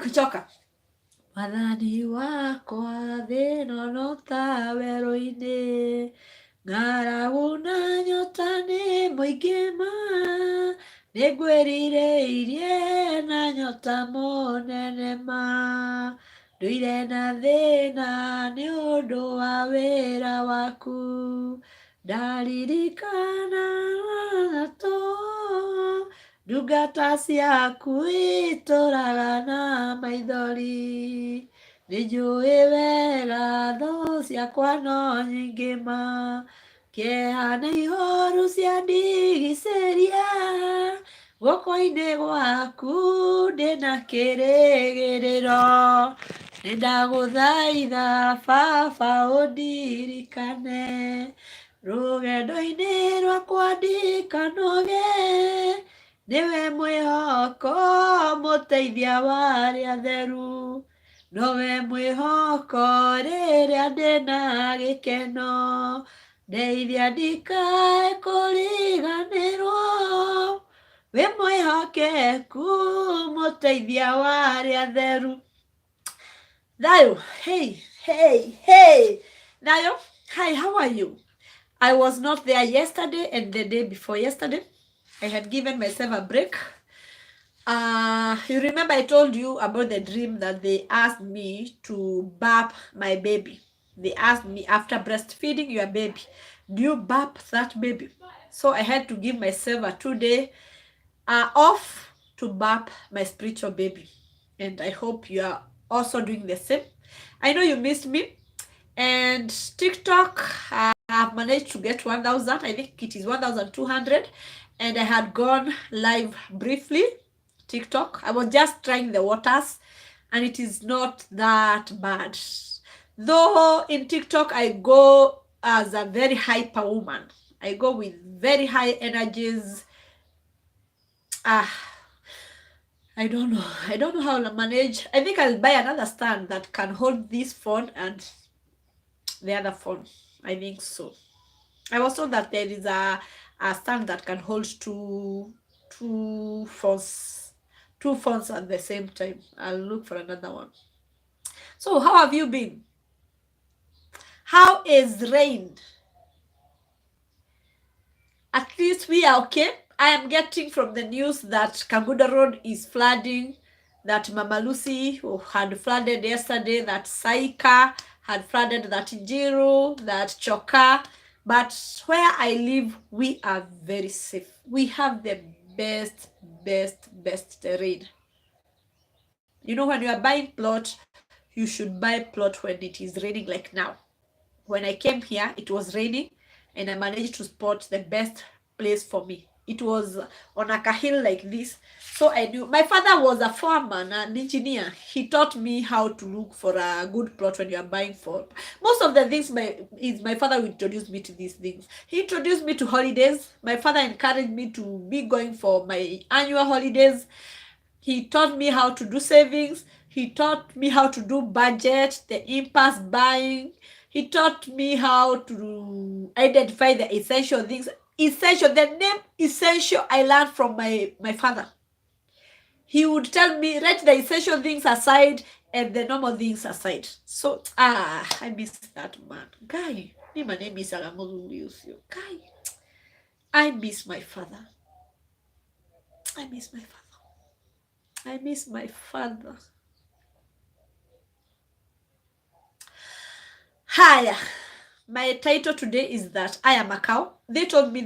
kuchoka. Mwathani wakwa thĩĩno no ta werũ-inĩ, ng'aragu na nyota nĩ mũingĩ ma, nĩngwĩrirĩirie na nyota mũnene ma, ndũire na thĩĩna nĩ ũndũ wa wĩra waku, ndaririkana to ndungata ciaku itũraga na maithori, nĩnjũĩ wega thũ ciakwa no nyingĩ ma, kĩeha nĩ ihũru ciandigicĩria, guoko-inĩ gwaku ndĩna kĩrĩgĩrĩro, nĩndagũthaitha Baba ũndirikane, rũgendo-inĩ rwakwa ndikanoge, nĩwe mwĩhoko mũteithia wa arĩa atheru, nowe mwĩhoko rĩrĩa ndĩna gĩkeno, ndeithia ndikae kũriganĩrwo, wĩ mwĩhokeku mũteithia wa arĩa atheru. Thayũ, hey, Thayũ, hi, how are you? I was not there yesterday and the day before yesterday. I had given myself a break. You remember I told you about the dream that they asked me to burp my baby. They asked me, after breastfeeding your baby, do you burp that baby? So I had to give myself a 2-day off to burp my spiritual baby. And I hope you are also doing the same. I know you missed me. And TikTok, I've managed to get 1,000. I think it is 1,200. And I had gone live briefly. TikTok, I was just trying the waters, and it is not that bad. Though in TikTok, I go as a very hyper woman. I go with very high energies. I don't know. I don't know how to manage. I think I'll buy another stand that can hold this phone and the other phone. I think so. I was told that there is a stand that can hold two phones at the same time. I'll look for another one. So how have you been? How is rain? At least we are okay. I am getting from the news that Kaguda Road is flooding, that Mama Lucy had flooded yesterday, that Saika had flooded, that Njiru, that Choka. But where I live, we are very safe. We have the best terrain. You know, when you are buying plot, you should buy plot when it is raining like now. When I came here, it was raining, and I managed to spot the best place for me. It was on a hill like this. So I knew. My father was a foreman, an engineer. He taught me how to look for a good plot when you are buying for. Most of the things my father would introduce me to these things. He introduced me to holidays. My father encouraged me to be going for my annual holidays. He taught me how to do savings. He taught me how to do budget, the impulse buying. He taught me how to identify the essential things. Essential, the name essential I learned from my father. He would tell me, write the essential things aside and the normal things aside. So, I miss that man. Guy, my name is Agamolusiu. Guy, I miss my father. I miss my father. I miss my father. Hi. My title today is that I am a cow. They told me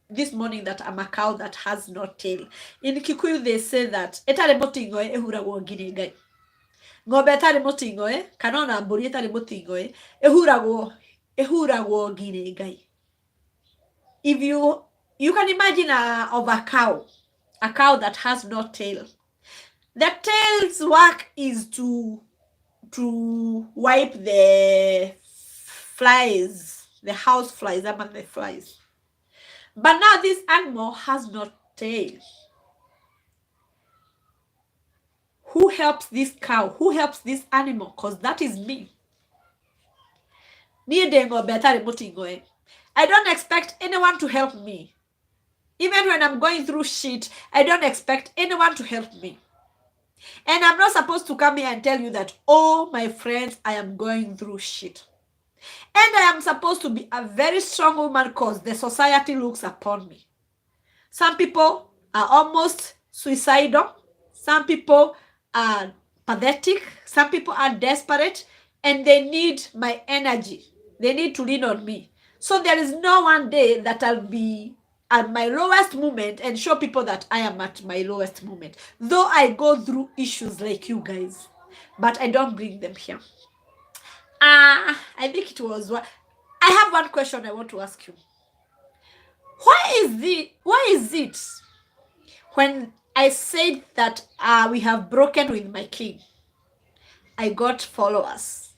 this morning that I'm a cow that has no tail. In Kikuyu, they say that etare motingoe ehuragwo ngiri ngai. Ng'ombe etare motingoe kana ona mbũri etare motingoe ehuragwo ngiri ngai. If you can imagine of a cow that has no tail. The tail's work is to wipe the flies, the house flies, among the flies. But now this animal has no tail. Who helps this cow? Who helps this animal? Because that is me. I don't expect anyone to help me. Even when I'm going through shit, I don't expect anyone to help me. And I'm not supposed to come here and tell you that, oh, my friends, I am going through shit. And I am supposed to be a very strong woman because the society looks upon me. Some people are almost suicidal. Some people are pathetic. Some people are desperate. And they need my energy. They need to lean on me. So there is no one day that I'll be at my lowest moment and show people that I am at my lowest moment. Though I go through issues like you guys. But I don't bring them here. I think it was what I have one question I want to ask you. Why is it when I said that we have broken with my king, I got followers,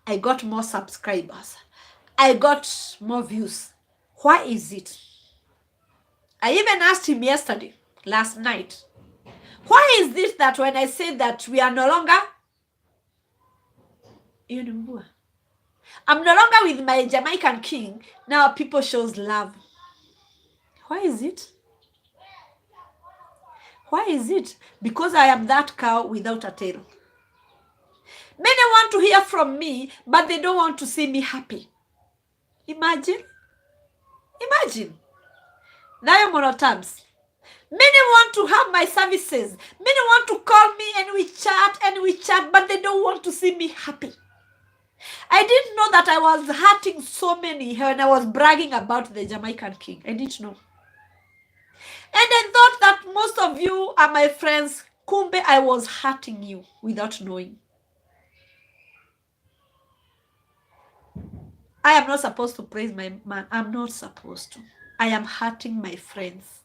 I got more subscribers, I got more views? Why is it? I even asked him last night, why is it that when I said that we are no longer, I'm no longer with my Jamaican king, now people shows love? Why is it? Why is it? Because I am that cow without a tail. Many want to hear from me, but they don't want to see me happy. Imagine. Nayo mono terms. Many want to have my services. Many want to call me and we chat, but they don't want to see me happy. I didn't know that I was hurting so many when I was bragging about the Jamaican king. I didn't know. And I thought that most of you are my friends. Kumbe, I was hurting you without knowing. I am not supposed to praise my man. I'm not supposed to. I am hurting my friends.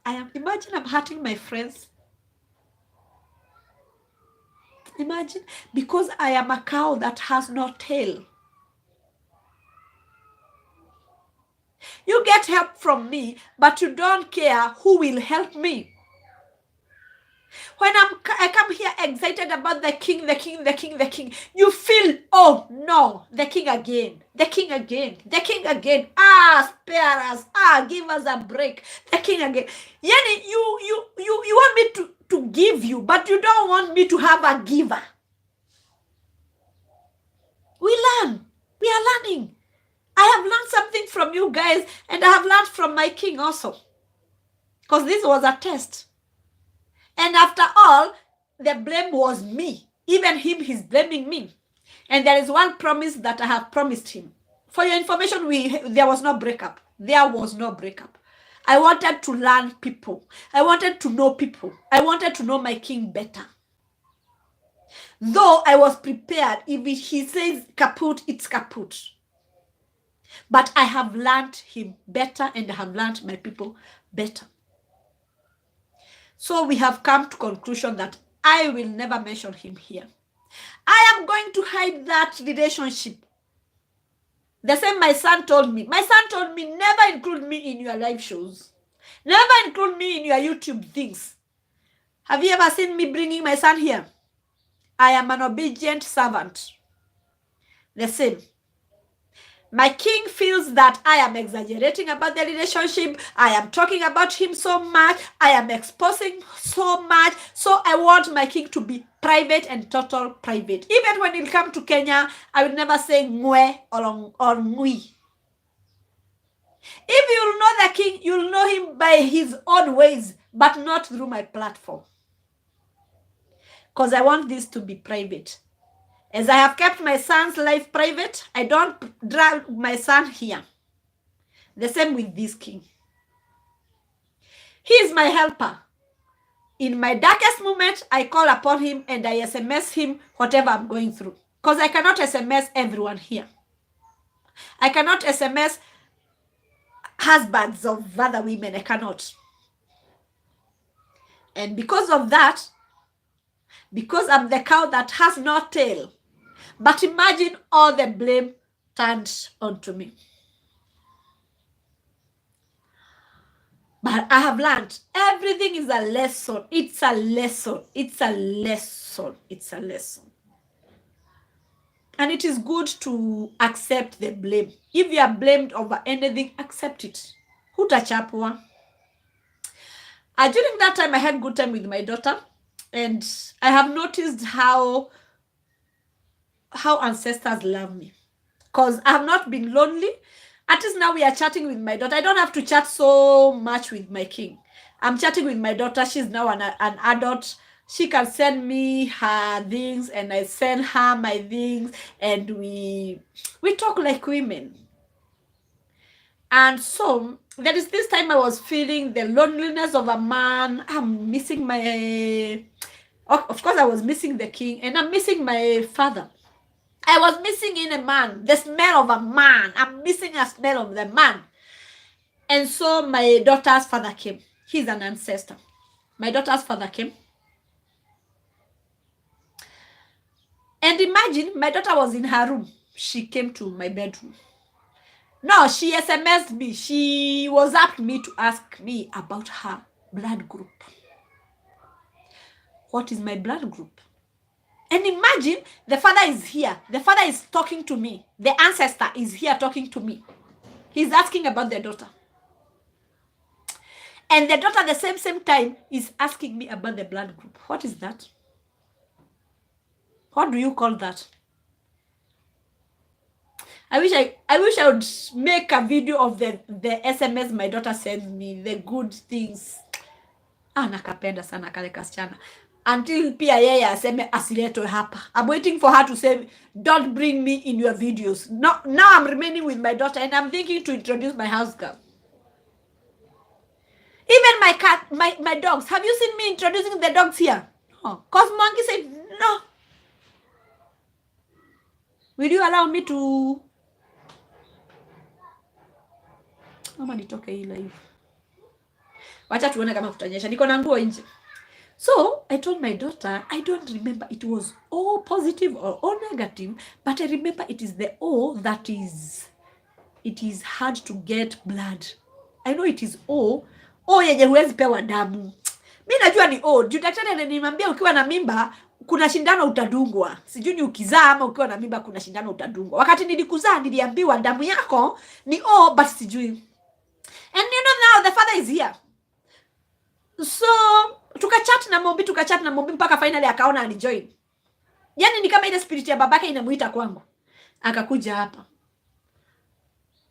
Imagine I'm hurting my friends. Imagine, because I am a cow that has no tail. You get help from me, but you don't care who will help me. When I come here excited about the king, you feel, oh no, the king again. Spare us. Give us a break. The king again. Yani, you want me to give you, but you don't want me to have a giver. We are learning. I have learned something from you guys, and I have learned from my king also. Because this was a test. And after all, the blame was me. Even him, he's blaming me. And there is one promise that I have promised him. For your information, there was no breakup. There was no breakup. I wanted to learn people. I wanted to know people. I wanted to know my king better. Though I was prepared, if he says kaput, it's kaput. But I have learned him better, and I have learned my people better. So we have come to conclusion that I will never mention him here. I am going to hide that relationship. The same my son told me. My son told me, never include me in your live shows. Never include me in your YouTube things. Have you ever seen me bringing my son here? I am an obedient servant. The same. My king feels that I am exaggerating about the relationship. I am talking about him so much. I am exposing so much. So I want my king to be private and total private. Even when he'll come to Kenya, I will never say mwe or ngui. If you'll know the king, you'll know him by his own ways, but not through my platform. Because I want this to be private. As I have kept my son's life private, I don't drag my son here. The same with this king. He is my helper. In my darkest moment, I call upon him and I SMS him whatever I'm going through. Because I cannot SMS everyone here. I cannot SMS husbands of other women. I cannot. And because of that, because I'm the cow that has no tail, but imagine all the blame turned onto me. But I have learned everything is a lesson. It's a lesson. It's a lesson. It's a lesson. And it is good to accept the blame. If you are blamed over anything, accept it. Hutachapwa. During that time, I had good time with my daughter. And I have noticed how ancestors love me, because I have not been lonely. At least now we are chatting with my daughter. I don't have to chat so much with my king. I'm chatting with my daughter. She's now an adult. She can send me her things and I send her my things, and we talk like women. And so there is this time I was feeling the loneliness of a man. I'm missing my, of course I was missing the king, and I'm missing my father. I was missing in a man, the smell of a man. I'm missing a smell of the man. And so my daughter's father came. He's an ancestor. My daughter's father came. And imagine, my daughter was in her room. She came to my bedroom. No, she SMS'd me. She WhatsApped me to ask me about her blood group. What is my blood group? And imagine, the father is here. The father is talking to me. The ancestor is here talking to me. He's asking about the daughter. And the daughter at the same time is asking me about the blood group. What is that? What do you call that? I wish I would make a video of the SMS my daughter sends me, the good things. Nakapenda sana kale kasichana. Until pia yeye aseme asiletwe hapa. I'm waiting for her to say, don't bring me in your videos. No, now I'm remaining with my daughter and I'm thinking to introduce my house girl. Even my cat, my dogs. Have you seen me introducing the dogs here? No. Because Monkey said, no. Will you allow me to... Mama nitoke hii live. Wacha tuone kama kutanyesha. Niko na nguo nje. So, I told my daughter, I don't remember it was O positive or O negative, but I remember it is the O that is... It is hard to get blood. I know it is O. O yenye huwezi pewa damu. Mimi najua ni O. Juu daktari ananiambia ukiwa na mimba kuna shindano utadungwa. Sijui ni ukizaa ama ukiwa na mimba kuna shindano utadungwa. Wakati nilikuzaa niliambiwa damu yako ni O, but sijui. And you know now the father is here. So tukachat na Mombi mpaka finally akaona anijoin. Yaani ni kama ile spirit ya babake inamuita kwangu. Akakuja hapa.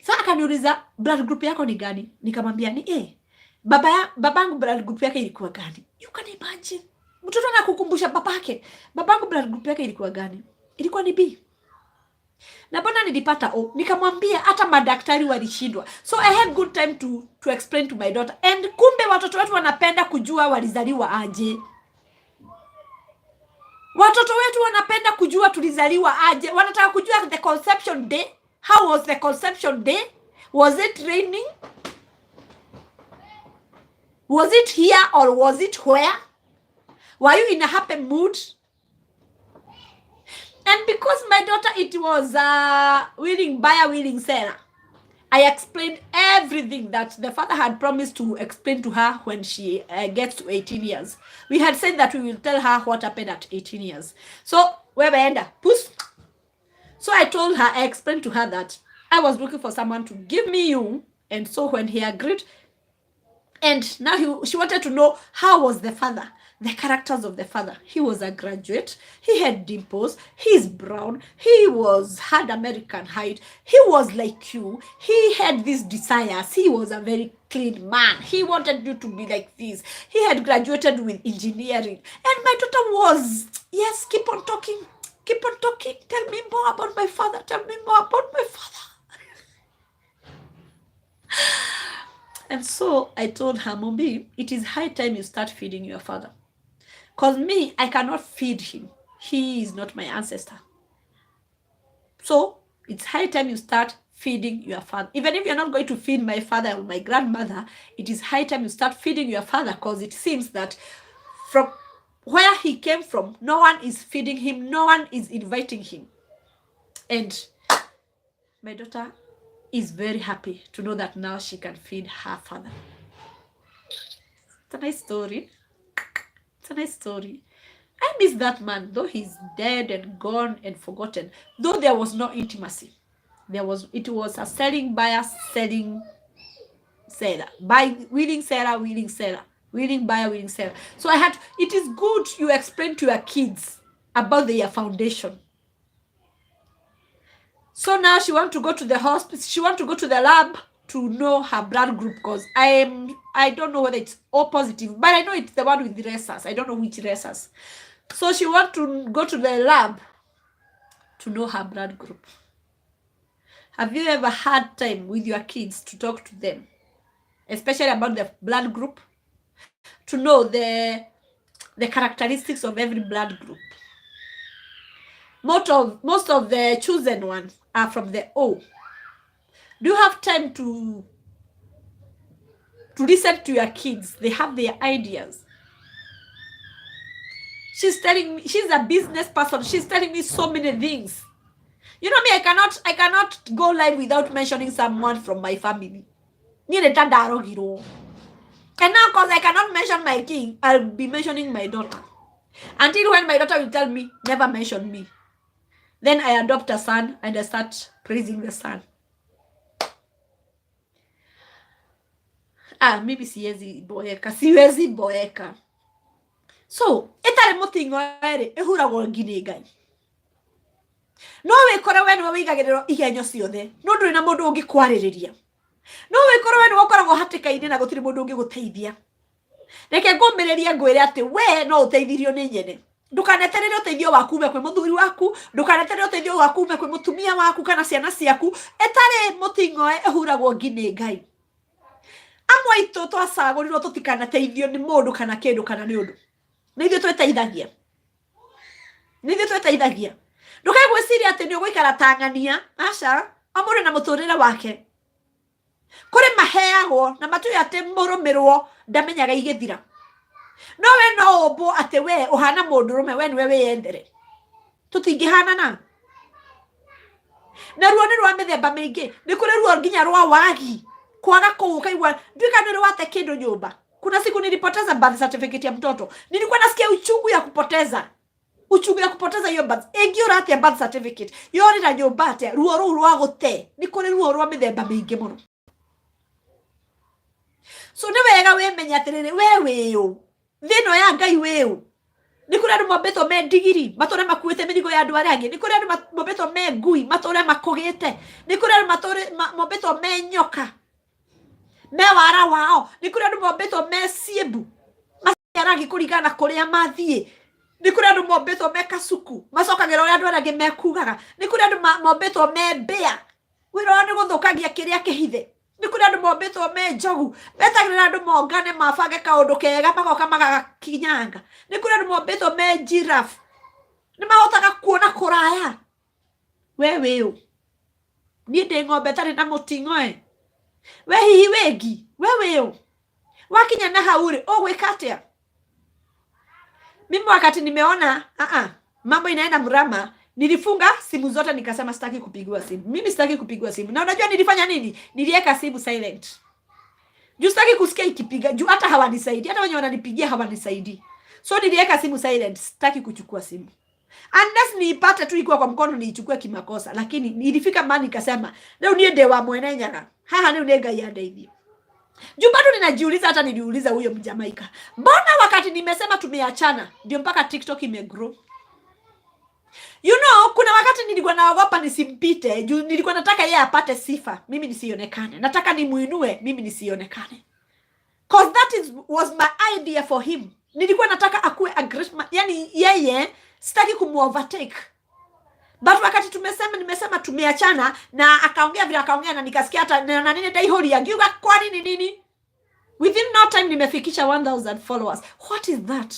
Sasa akaniuliza blood group yako ni gani? Nikamwambia ni babangu blood group yake ilikuwa gani? You can imagine. Mtoto anakukumbusha babake. Babangu blood group yake ilikuwa gani? Ilikuwa ni B. Na bona nilipata O. Nikamwambia hata madaktari walishindwa. So I had good time to explain to my daughter. And kumbe watoto wetu wanapenda kujua walizaliwa aje. Watoto wetu wanapenda kujua tulizaliwa aje. Wanataka kujua the conception day. How was the conception day? Was it raining? Was it here or was it where? Were you in a happy mood? And because my daughter, it was willing buyer, willing seller, I explained everything that the father had promised to explain to her when she gets to 18 years. We had said that we will tell her what happened at 18 years. So, webeenda, push. So I told her, I explained to her that I was looking for someone to give me you. And so when he agreed, and now she wanted to know how was the father, the characters of the father. He was a graduate. He had dimples. He's brown. He had American height. He was like you. He had these desires. He was a very clean man. He wanted you to be like this. He had graduated with engineering. And my daughter was, yes, keep on talking. Keep on talking. Tell me more about my father. Tell me more about my father. And so I told her, Mombi, it is high time you start feeding your father. Because me, I cannot feed him. He is not my ancestor. So it's high time you start feeding your father. Even if you're not going to feed my father or my grandmother, it is high time you start feeding your father, because it seems that from where he came from, no one is feeding him. No one is inviting him. And my daughter is very happy to know that now she can feed her father. It's a nice story. It's a nice story. I miss that man, though he's dead and gone and forgotten. Though there was no intimacy. It was a selling buyer, selling seller. Willing seller, willing seller. Willing buyer, willing seller. So it is good you explain to your kids about their foundation. So now she wants to go to the hospital. She wants to go to the lab to know her blood group, because I don't know whether it's O positive, but I know it's the one with the rhesus. I don't know which rhesus. So she wants to go to the lab to know her blood group. Have you ever had time with your kids to talk to them, especially about the blood group, to know the characteristics of every blood group? Most of the chosen ones are from the O. Do you have time to listen to your kids? They have their ideas. She's telling me, she's a business person. She's telling me so many things. You know me, I cannot go live without mentioning someone from my family. And now, because I cannot mention my king, I'll be mentioning my daughter. Until when my daughter will tell me, never mention me. Then I adopt a son and I start praising the son. Maybe siwezi boeka. So, etare mutingo ere ehuragwo ngini ngai. No wikore we no wigagiriro igenyo ciothe. No nduri na mundu ungi kwaririria. No wikore we no gukoragwo hatikaini na gutiri mundu ungi guteithia. Reke ngumiriria ngwire ati we no uteithirio ni nyene. Ndukaneterere uteithio waku ume kwi muthuri waku, ndukaneterere uteithio waku ume kwi mutumia waku kana ciana ciaku. Etare mutingo ehuragwo ngini ngai. Amwe itu twacagurirwo tutikanateithio ni mundu kana kindu kana ni undu. Nithio tweteithagia. Ndukae gwiciria ati ni uguikara tangania. Aca, amuri na muturire wake. Kuri maheagwo na matu ati murumirwo ndamenyaga igithira. No we no obo ati we uhana mundurume we niwe wiyendere. Tutingihana na ruo ni rwa mithemba mingi. Ni kuri ruo nginya rwa wagi. Kwaga kukaigwa ndika ndio wate kindu nyumba. Kuna siku nilipoteza birth certificate ya mtoto. Nilikuwa nasikia uchungu ya kupoteza. Hiyo birth. Egiora ate birth certificate. Yori na nyumba ate ruo rwa gute. Ni kuri ruo rwa mithemba mingi muno. So ni wega we menya atiriri we u. Thino ya ngai we u. Ni kuri andu mobeto me digiri, matore makuite mirigo ya andu aria angi. Ni kuri andu mobeto me ngui, matore makogete. Ni kuri andu mobeto me nyoka. Me wara wao. Ni kuri andu mobeto me siebu. Masiaragi kurigana kuria mathie. Ni kuri andu mobeto me kasuku. Macokagira uria andu aria mekugaga. Ni kuri andu mobeto me mbea. Wira ni guthukagia kiria kihithe. Ni kuri andu mobeto me njogu. Betagirira andu mongane mabange kaundu kega magoka magakinyanga. Ni kuri andu mobeto me giraffe. Ni mahotaga kuona kuraya. We u. Ni ndi ng'ombe tari na mutingo we hihi wengi we u. Wakinya na hauri ogwika atia. Mimi wakati nimeona mambo inaenda mrama, nilifunga simu zote nikasema sitaki kupigiwa simu. Mimi sitaki kupigiwa simu. Na unajua nilifanya nini? Niliweka simu silent. Juu sitaki kusikia ikipiga. Juu hata hawanisaidii. Hata wenye wananipigia hawanisaidii. So niliweka simu silent. Sitaki kuchukua simu. Unless niipate tu ikuwa kwa mkono niichukue kimakosa. Lakini nilifika mahali nikasema, leo niende wa mwene nyaga. Leo nega ya ndeithio. Juu bado ninajiuliza, hata niliuliza huyo Mjamaika. Mbona wakati nimesema tumeachana ndio mpaka TikTok imegrow? You know, kuna wakati nilikuwa naogopa nisimpite, juu nilikuwa nataka yeye apate sifa, mimi nisionekane. Nataka nimuinue, mimi nisionekane. Cause that was my idea for him. Nilikuwa nataka akue aggressive, yani yeye sitaki kumovertake. But wakati nimesema tumeachana na akaongea vile akaongea na nikasikia hata na nini dai hori yangu kwa nini? Within no time nimefikisha 1000 followers. What is that?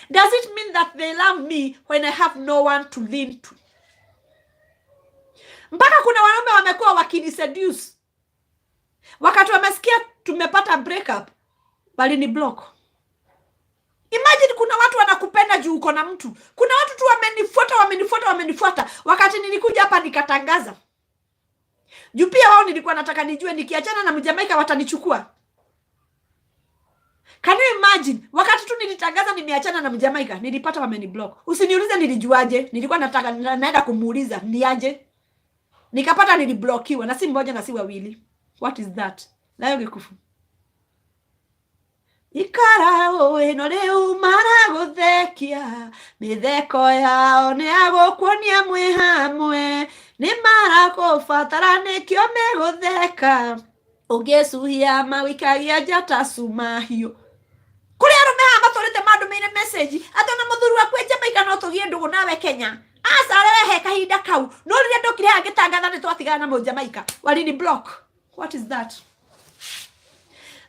Does it mean that they love me when I have no one to lean to? Mpaka kuna wanaume wamekuwa wakini seduce. Wakati wamesikia tumepata breakup, bali ni block. Imagine kuna watu wanakupenda juu uko na mtu. Kuna watu tu wamenifuata. Wakati nilikuja hapa nikatangaza. Juu pia wao nilikuwa nataka nijue nikiachana na Mjamaika watanichukua. Can you imagine? Wakati tu nilitangaza nimeachana na Mjamaika, nilipata wameniblock. Usiniulize nilijuaje, nilikuwa nataka naenda kumuuliza niaje. Nikapata niliblockiwa na si mmoja na si wawili. What is that? Nayo ngekufu. ikara ino riu maraguthekia mitheko yao ni agukuonia mwi hamwe ni maragubatara nikio megutheka ungicuhia mawikagia njata cumahiu kuri arume haha matwarite mandumeire message atona muthuri waku Jamaica no tugie ndugu nawe Kenya asa rehe kahinda kau no riria ndokire agitangatha ni twatigana na mu Jamaica walini block. What is that?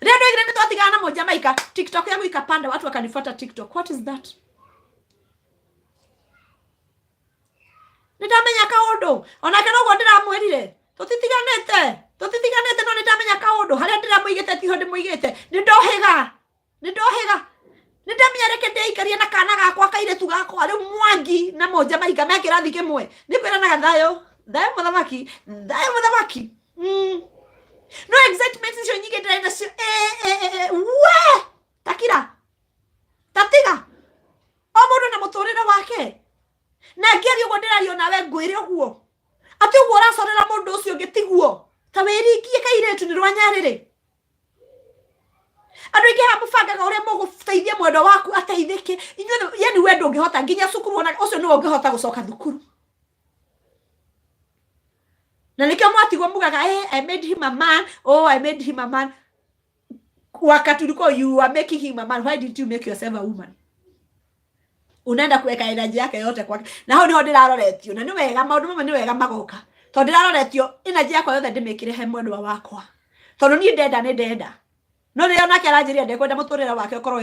Riria ndokire ni twatigana na mu Jamaica TikTok yangu ikapanda watu wakanifuata TikTok. What is that? Nitamenya kaundu onake no gondira mwirire tutitiganete no nitamenya kaundu haria ndiramuigite tiho ndimuigite nindohiga nindamenya reke ndeikarie na kana gakwa kairetu gakwa riu Mwangi na mu Jamaica me kirathi kimwe nikwiranaga thayo muthamaki no excitement icio nyingi ndira nacio we tatiga o mundu na muturire wake na ngiari uguo ndirario nawe ngwire uguo ati uguo uracorera mundu ucio ngitiguo ta wiringie kairetu ni rwanyarire andu ingi hamubangaga uria muguteithia mwendo waku ateithike inyuĩ yani we ndungihota nginya cukuru ona ucio ni ungihota gucoka thukuru na nikio mwatigwo mugaga I made him a man. Oh, I made him a man. Wakati uliko you are making him a man, why didn't you make yourself a woman? Unaenda kuweka energy yake yote kwake na hao niho ndiraroretio na ni wega maundu mamwe ni wega magoka to ndiraroretio energy yako yothe ndimikire he mwendwa wakwa tondu ni ndenda no riria nake aranjiria ndekwenda muturira wake ukorwo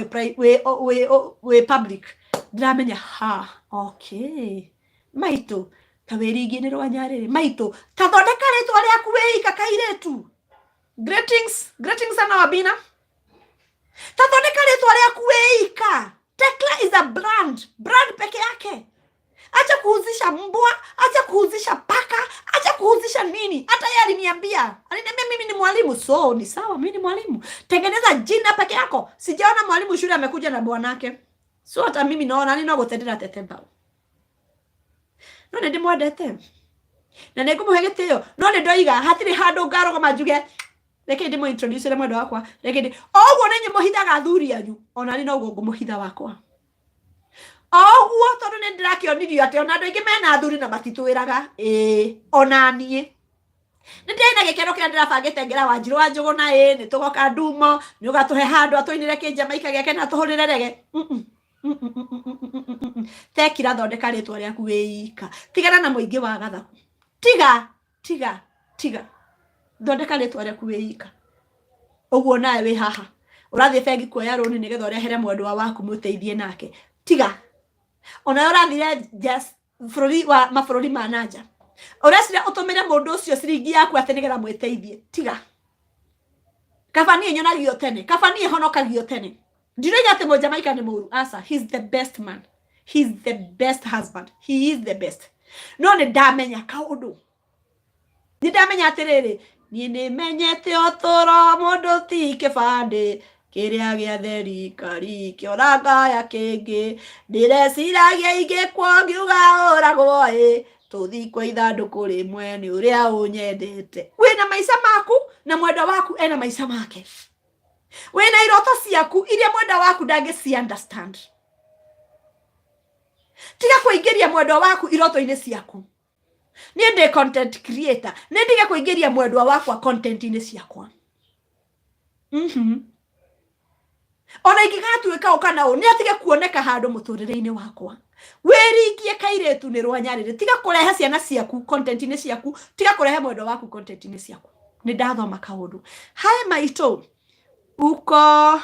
we public ndiramenya ha okay maitu ta wiringie ni rwanyariri maitu ta thondeka ritwa riaku wiika kairetu greetings sana wabina ta thondeka ritwa riaku wiika. Tekla is a brand peke yake. Acha kuhuzisha mbwa, acha kuhuzisha paka, acha kuhuzisha nini. Hata yeye aliniambia, aliniambia mimi ni mwalimu. So ni sawa, mimi ni mwalimu. Tengeneza jina peke yako. Sijaona mwalimu shule amekuja na bwanake. So hata mimi naona nini gutendera tetemba. No ndi mwendete. Na nikumuhegeteo. No ndi ndoiga hatiri handu ngaro kama njuge. Reke ndi mo introduce le mwendo wakwa. Reke ndi oguo nenye muhithaga athuri anyu. Ona ni no ngumuhitha wakwa. Oguo tondu ni ndirakionithio ati ona andu aingi mena athuri na matitwiraga. Ona nie. Nindena gikero kia ndirabangite ngira Wanjiru wa Njugu na ni tugoka Ndumo, ni ugatuhe handu atwinire ki Jamaica giake na tuhurire rege. Tekira thondeka ritwa riaku wiika. Tigana na muingi wa gathaku. Tiga. Thondeka ritwa riaku wiika. Oguo nawe wi haha. Urathie bengi kuoya roni nigetha urehere mwendwa waku muteithie nake. Tiga. Ona urathire just bururi wa mabururi ma nanja. Uracira utumire mundu ucio ciringi yaku ati nigetha mwiteithie. Tiga. Kafani nyonagio tene. Kafani honokagio tene. Ndiraga ati mo Jamaica ni muru. Asa, he's the best man. He's the best husband. He is the best. No ni ndamenya kaundu. Ni ndamenya atiriri. Ni menyete otoro mundu ti kibande. Kiria gia thirikari kioranga ya kingi. Ndireciragia ingikwo ngiuga uragwo tuthi kwa ithanduku rimwe ni uria unyendete. Wina maisha maku na mwenda waku ena maisha make. Wina iroto ciaku iria mwenda waku ndangeci understand. Tiga kuingiria mwenda waku iroto-ini ciaku. Ni ndi content creator. Ni ndige kuingiria mwenda wakwa content-ini ciakwa. Ona ingigatuika ukana ni atige kuoneka handu muturire-ini wakwa. Weringie kairetu ni rwanyarire. Tiga kurehe ciana ciaku content-ini ciaku. Tiga kurehe mwenda waku content-ini ciaku. Ni ndathoma kaundu. Hai maito. Uko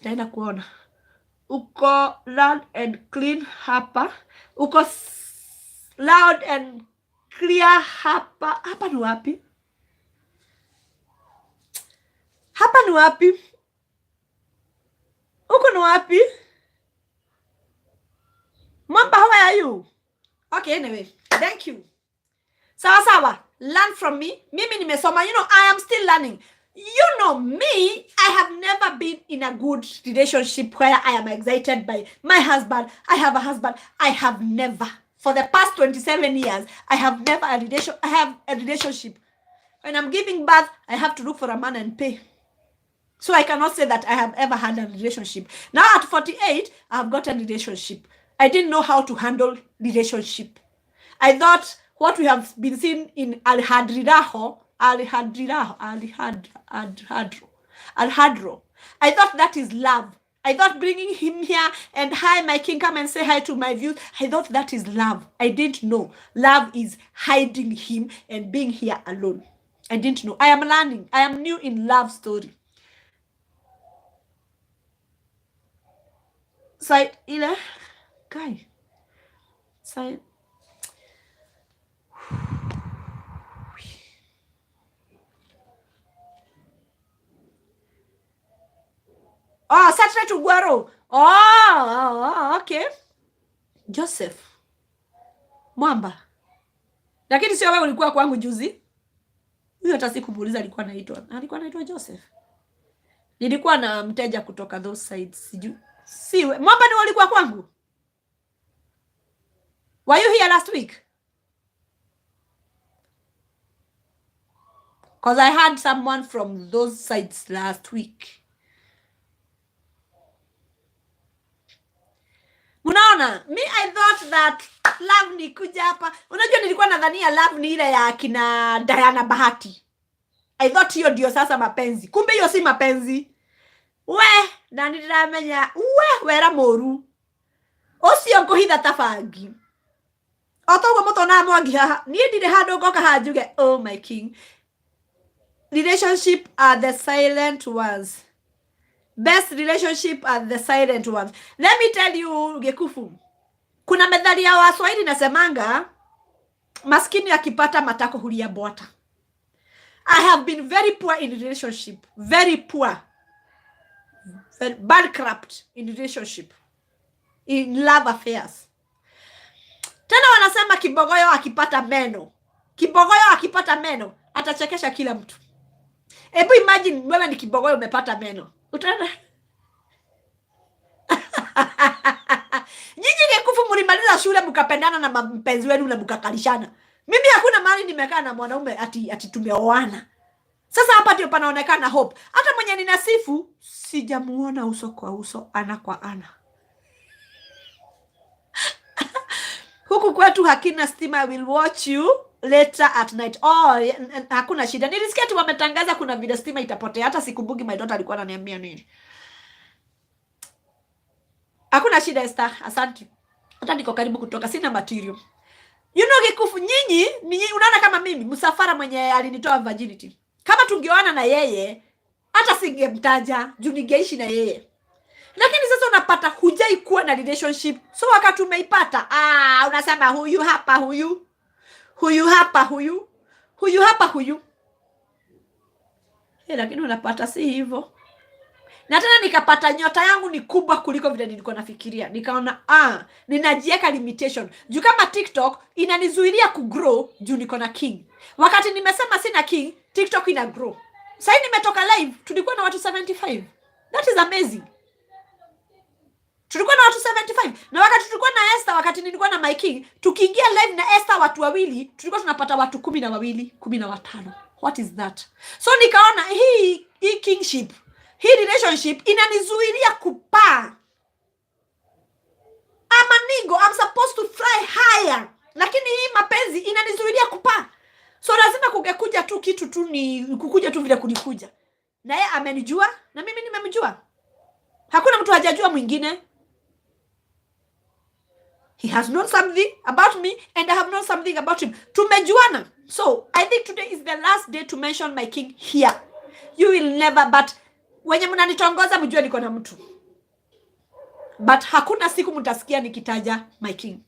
tena kuona. Uko loud and clean hapa. Uko loud and clear hapa. Hapa ni wapi? Hapa ni wapi? Uko ni wapi? Mamba, how are you? Okay, anyway. Thank you. Sawa. Learn from me. Mimi nimesoma. You know, I am still learning. You know me, I have never been in a good relationship where I am excited by my husband. I have a husband. I have never. For the past 27 years, I have never a relationship. When I'm giving birth, I have to look for a man and pay. So I cannot say that I have ever had a relationship. Now at 48, I've got a relationship. I didn't know how to handle relationship. I thought what we have been seeing in Al-Hadro, I thought that is love. I thought bringing him here and hi, my king, come and say hi to my views. I thought that is love. I didn't know. Love is hiding him and being here alone. I didn't know. I am learning. I am new in love story. Side ile guy. Side. Oh, Saturday to Guaro. Oh, okay. Joseph Mwamba. Lakini sio wewe ulikuwa kwangu juzi. Huyo hata sikumuuliza alikuwa anaitwa Joseph. Nilikuwa na mteja kutoka those sides. Siju. Si Mwamba ni walikuwa kwangu. Were you here last week? Because I had someone from those sides last week. Unaona, me I thought that love ni kuja hapa. Unajua nilikuwa nadhania love ni ile ya kina Diana Bahati. I thought hiyo ndio sasa mapenzi. Kumbe hiyo si mapenzi. We, na niramenya, wera moru. Osio ngohitha tafangi. Otogo moto na mwangi haha. Nie ndire hando ngoka hajuge, oh my king. Relationship are the silent ones. Best relationship are the silent ones. Let me tell you, Gekufu. Kuna methali ya Waswahili nasemanga, maskini akipata matako hulia bwata. I have been very poor in relationship. Very poor. Very bankrupt in relationship. In love affairs. Tena wanasema kibogoyo akipata meno. Kibogoyo akipata meno, atachekesha kila mtu. Ebu imagine wewe ni kibogoyo umepata meno. Utaona? Nyinyi Gekufu mlimaliza shule mkapendana na mpenzi wenu na mkakalishana. Mimi hakuna mahali nimekaa na mwanaume ati tumeoana. Sasa hapa ndio panaonekana hope. Hata mwenye ninasifu sijamuona uso kwa uso, ana kwa ana. Huku kwetu hakina stima, will watch you later at night. Oh, hakuna shida. Nilisikia tu wametangaza kuna vile stima itapotea. Hata sikumbuki my daughter alikuwa ananiambia nini. Hakuna shida Esther, asante. Hata niko karibu kutoka, sina material. You know Gekufu, nyinyi unaona kama mimi msafara mwenye alinitoa virginity. Kama tungeoana na yeye, hata singemtaja, juu ningeishi na yeye. Lakini sasa unapata hujai kuwa na relationship. So wakati umeipata, unasema huyu hapa huyu. Huyu hapa huyu. Huyu hapa huyu. Lakini unapata si hivyo. Na tena nikapata nyota yangu ni kubwa kuliko vile nilikuwa nafikiria. Nikaona ninajiweka limitation. Juu kama TikTok inanizuilia kugrow juu niko na king. Wakati nimesema sina king, TikTok ina grow. Sasa nimetoka live, tulikuwa na watu 75. That is amazing. Tulikuwa na watu 75. Na wakati tulikuwa na Esther, wakati nilikuwa na my king, tukiingia live na Esther watu wawili, tulikuwa tunapata watu 12, 15. What is that? So nikaona hii kingship, hii relationship inanizuilia kupaa. I'm a ningo, I'm supposed to fly higher. Lakini hii mapenzi inanizuilia kupaa. So lazima kungekuja tu kitu tu ni kukuja tu vile kulikuja. Na yeye amenijua na mimi nimemjua. Hakuna mtu hajajua mwingine. He has known something about me and I have known something about him. Tumejuana. So I think today is the last day to mention my king here. You will never, but wenye mnanitongoza mjue niko na mtu. But hakuna siku mtasikia nikitaja my king.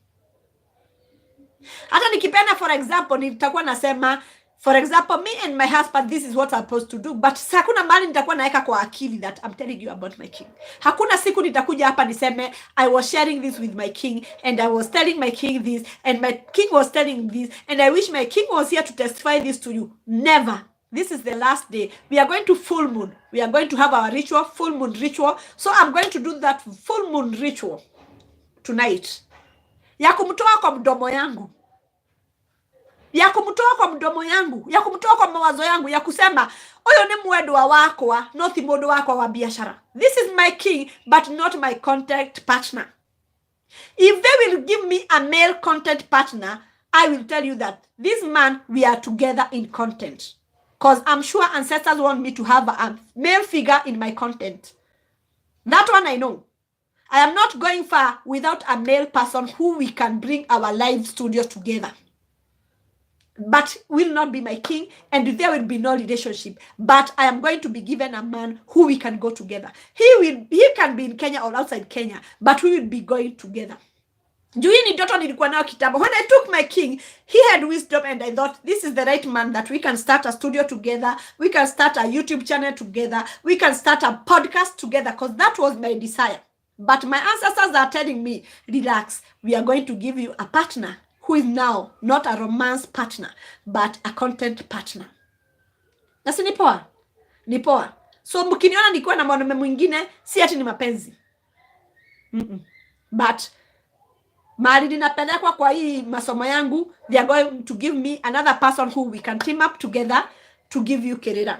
Hata nikipenda for example nitakuwa nasema for example me and my husband this is what I'm supposed to do, but hakuna mahali nitakuwa naeka kwa akili that I'm telling you about my king. Hakuna siku nitakuja hapa niseme I was sharing this with my king and I was telling my king this and my king was telling this and I wish my king was here to testify this to you. Never. This is the last day. We are going to full moon. We are going to have our ritual, full moon ritual. So I'm going to do that full moon ritual tonight. Ya kumtoa kwa mdomo yangu. ya kumtoa kwa mdomo yangu, ya kumtoa kwa mawazo yangu, ya kusema oyo ni mwendwa wakwa, not mundu wakwa wa biashara. This is my king, but not my contact partner. If they will give me a male content partner, I will tell you that this man, we are together in content. Because I'm sure ancestors want me to have a male figure in my content. That one I know. I am not going far without a male person who we can bring our live studios together. But will not be my king, and there will be no relationship. But I am going to be given a man who we can go together. He can be in Kenya or outside Kenya, but we will be going together. When I took my king, he had wisdom, and I thought this is the right man that we can start a studio together, we can start a YouTube channel together, we can start a podcast together, because that was my desire. But my ancestors are telling me, relax, we are going to give you a partner who is now not a romance partner, but a content partner. Nasi ni poa? Ni poa. So mkiniona nikuwa na mwanaume mwingine, si ati ni mapenzi. But mali ninapelekwa kwa hii masomo yangu, they are going to give me another person who we can team up together to give you Kerera.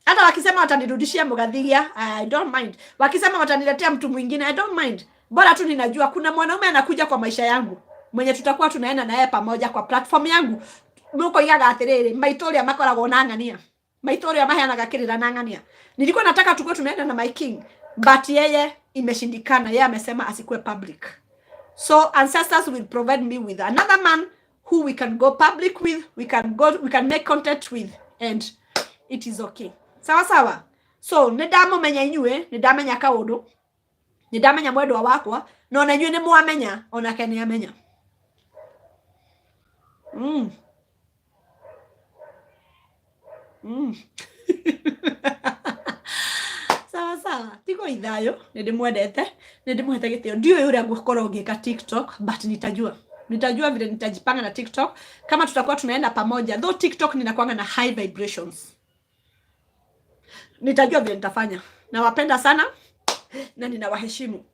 Hata wakisema watanirudishia Mugathiria, I don't mind. Wakisema wataniletea mtu mwingine, I don't mind. Bora tu ninajua kuna mwanaume anakuja kwa maisha yangu, mwenye tutakuwa tunaenda na yeye pamoja kwa platform yangu. Muko yaga atiriri, maitoria makoragwo na ngania. Maitoria maheanaga Kerera na ngania. Nilikuwa nataka tukue tunaenda na my king, but yeye imeshindikana. Yeye amesema asikue public. So ancestors will provide me with another man who we can go public with, we can make content with, and it is okay. Sawa sawa. So nidamumenya inyue, nidamenya kaundu, nidamenya mwendwa wakwa, no na inyue nimwamenya, onake ni amenya. Sawa sawa. Tiko ithayo, nindimwendete gitio. Ndio yule ngukorwo ngika TikTok, but nitajua vile nitajipanga na TikTok kama tutakuwa tunaenda pamoja. Though TikTok ninakuanga na high vibrations. Nitajua vile nitafanya. Nawapenda sana na ninawaheshimu.